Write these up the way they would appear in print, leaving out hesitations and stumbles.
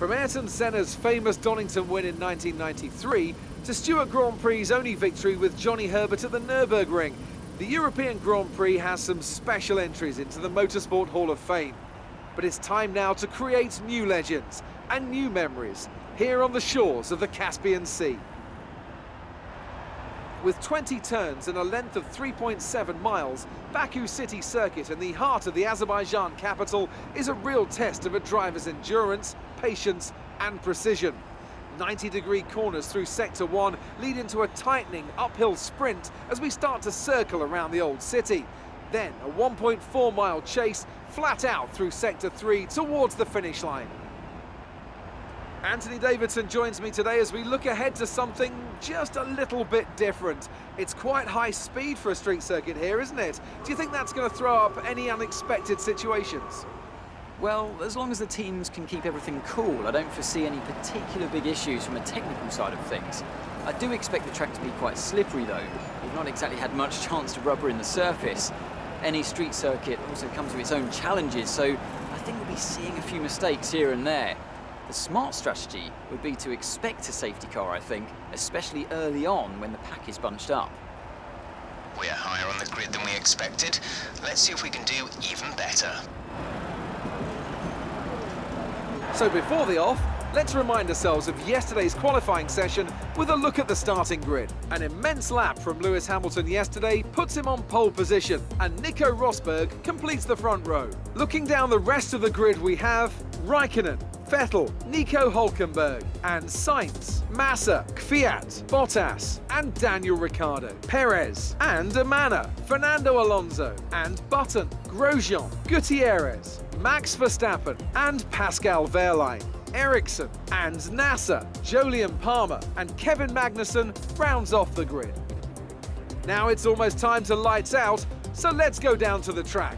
From Ayrton Senna's famous Donington win in 1993 to Stewart Grand Prix's only victory with Johnny Herbert at the Nürburgring, the European Grand Prix has some special entries into the Motorsport Hall of Fame. But it's time now to create new legends and new memories here on the shores of the Caspian Sea. With 20 turns and a length of 3.7 miles, Baku city circuit in the heart of the Azerbaijan capital is a real test of a driver's endurance, patience and precision. 90-degree corners through Sector 1 lead into a tightening uphill sprint as we start to circle around the old city. Then a 1.4-mile chase flat out through Sector 3 towards the finish line. Anthony Davidson joins me today as we look ahead to something just a little bit different. It's quite high speed for a street circuit here, isn't it? Do you think that's going to throw up any unexpected situations? Well, as long as the teams can keep everything cool, I don't foresee any particular big issues from a technical side of things. I do expect the track to be quite slippery though. We've not exactly had much chance to rubber in the surface. Any street circuit also comes with its own challenges, so I think we'll be seeing a few mistakes here and there. The smart strategy would be to expect a safety car, I think, especially early on when the pack is bunched up. We're higher on the grid than we expected. Let's see if we can do even better. So before the off, let's remind ourselves of yesterday's qualifying session with a look at the starting grid. An immense lap from Lewis Hamilton yesterday puts him on pole position, and Nico Rosberg completes the front row. Looking down the rest of the grid, we have Raikkonen, Vettel, Nico Hülkenberg, and Sainz, Massa, Kvyat, Bottas, and Daniel Ricciardo, Perez, and Amana, Fernando Alonso, and Button, Grosjean, Gutierrez, Max Verstappen, and Pascal Wehrlein. Ericsson and Nasser, Jolyon Palmer and Kevin Magnussen rounds off the grid. Now it's almost time to lights out, so let's go down to the track.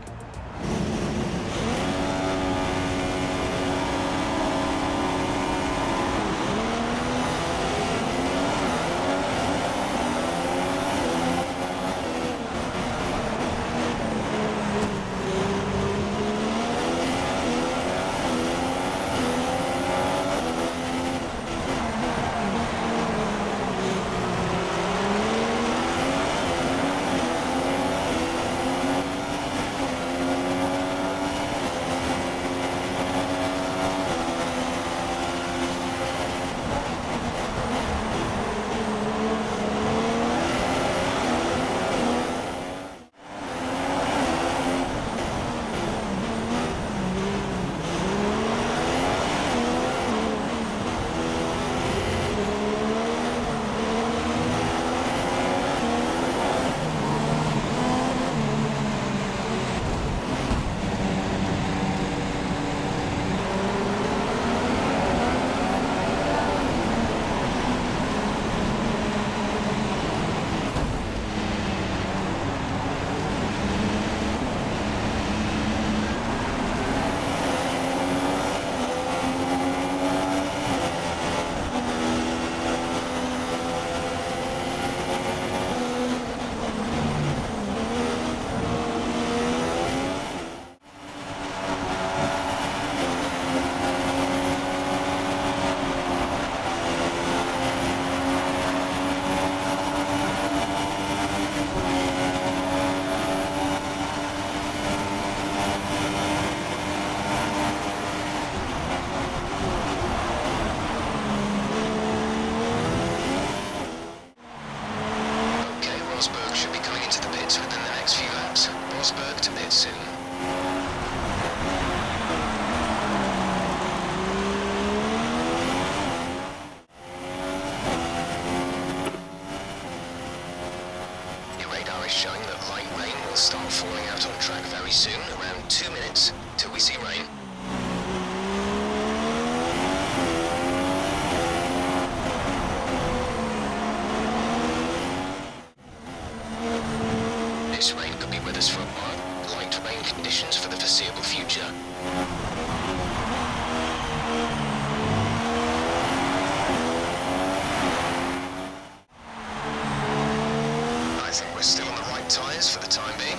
Rosberg should be coming into the pits within the next few laps. Rosberg to pit soon. Your radar is showing that light rain will start falling out on track very soon, around 2 minutes till we see rain. This rain could be with us for a while. Light rain conditions for the foreseeable future. I think we're still on the right tyres for the time being.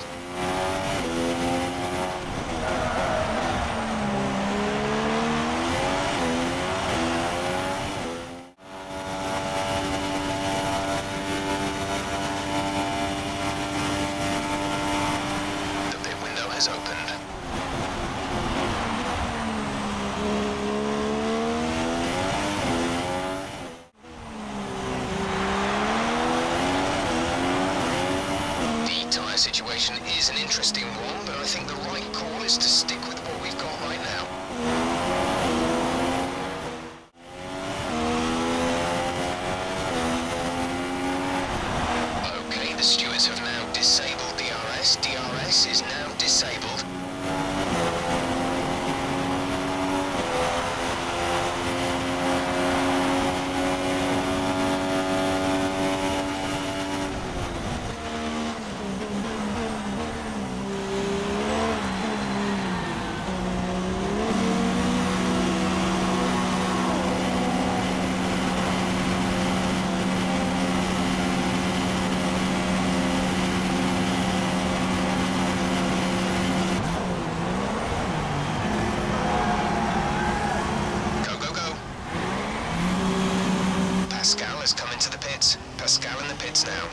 Pascal in the pits now.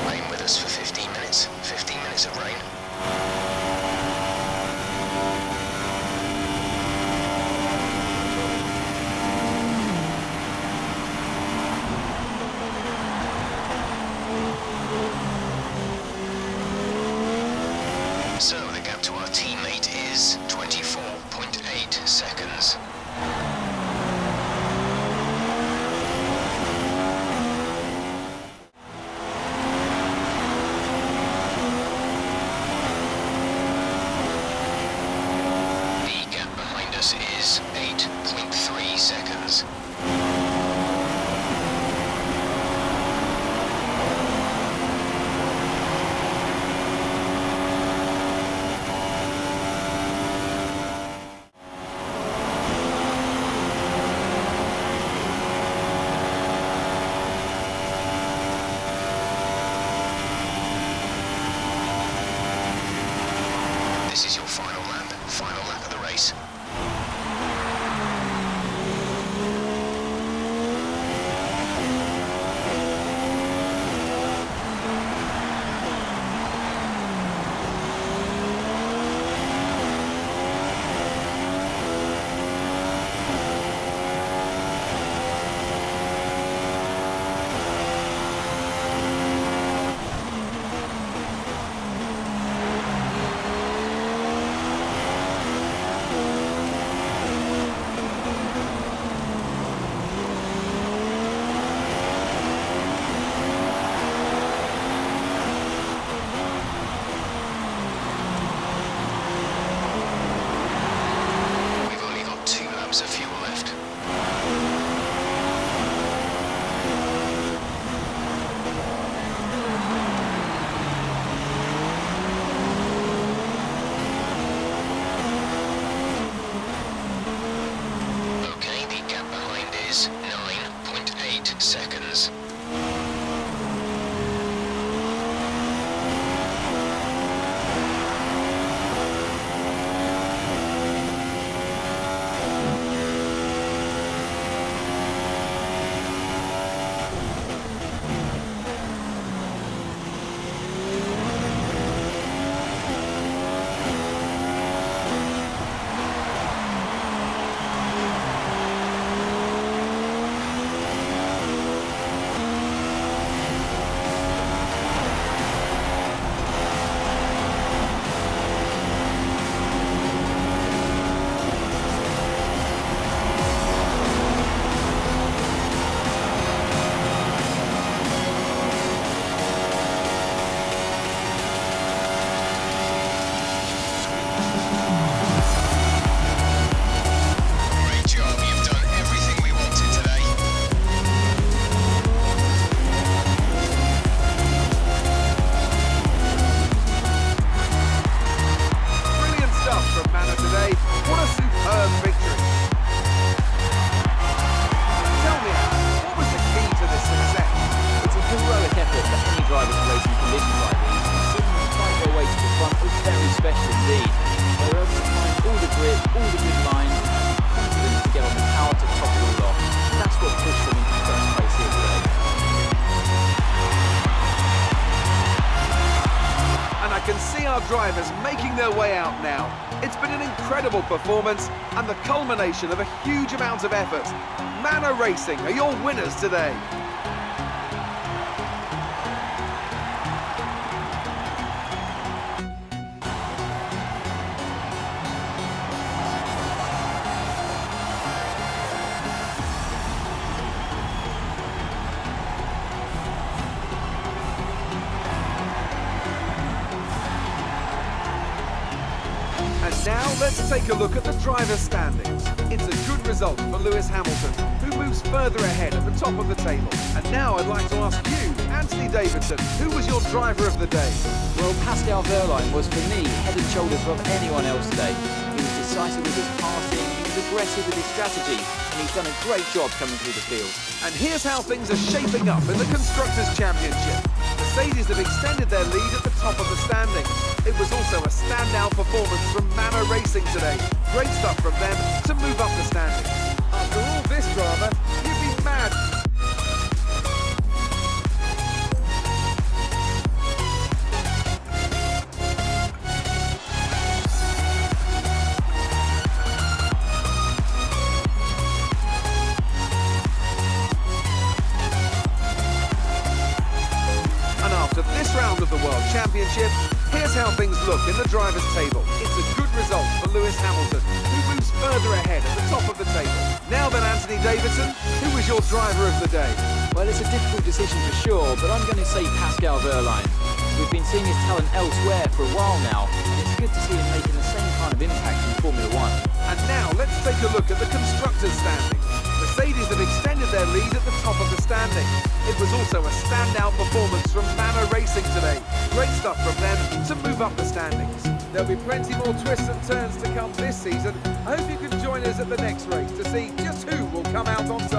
Rain with us for 15 minutes. 15 minutes of rain. So the gap to our teammate is 24.8 seconds. The gap behind us is 8.3 seconds. This is your final lap of the race. We've only got 2 laps of fuel left. Okay, the gap behind is 9.8 seconds. Great job, you've done everything we wanted today. Brilliant stuff from Manor today. What a superb victory. Tell me, what was the key to this success? It's a heroic effort for any driver to race in conditions like these. Seeing them fight their way to the front was very special indeed. They were able to find all the grip, all the good lines, and confidence to get on the power to top it all off. That's what pushed them into first place here today. And I can see our drivers making their way out now. It's been an incredible performance and the culmination of a huge amount of effort. Manor Racing are your winners today. And now let's take a look at the driver's standings. It's a good result for Lewis Hamilton, who moves further ahead at the top of the table. And now I'd like to ask you, Anthony Davidson, who was your driver of the day? Well, Pascal Wehrlein was, for me, head and shoulders above anyone else today. He was decisive with his passing, he was a aggressive with his strategy, and he's done a great job coming through the field. And here's how things are shaping up in the Constructors' Championship. Mercedes have extended their lead at the top of the standings. It was also a standout performance from Manor Racing today. Great stuff from them to move up the standings. After all this drama, you'd be mad. And after this round of the World Championship, here's how things look in the drivers' table. It's a good result for Lewis Hamilton, who moves further ahead at the top of the table. Now then, Anthony Davidson, who was your driver of the day? Well, it's a difficult decision for sure, but I'm going to say Pascal Wehrlein. We've been seeing his talent elsewhere for a while now, and it's good to see him making the same kind of impact in Formula One. And now let's take a look at the Constructors' standings. Mercedes have extended their lead at the top of the standing. It was also a standout performance from Manor Racing today. Great stuff from them to move up the standings. There'll be plenty more twists and turns to come this season. I hope you can join us at the next race to see just who will come out on top.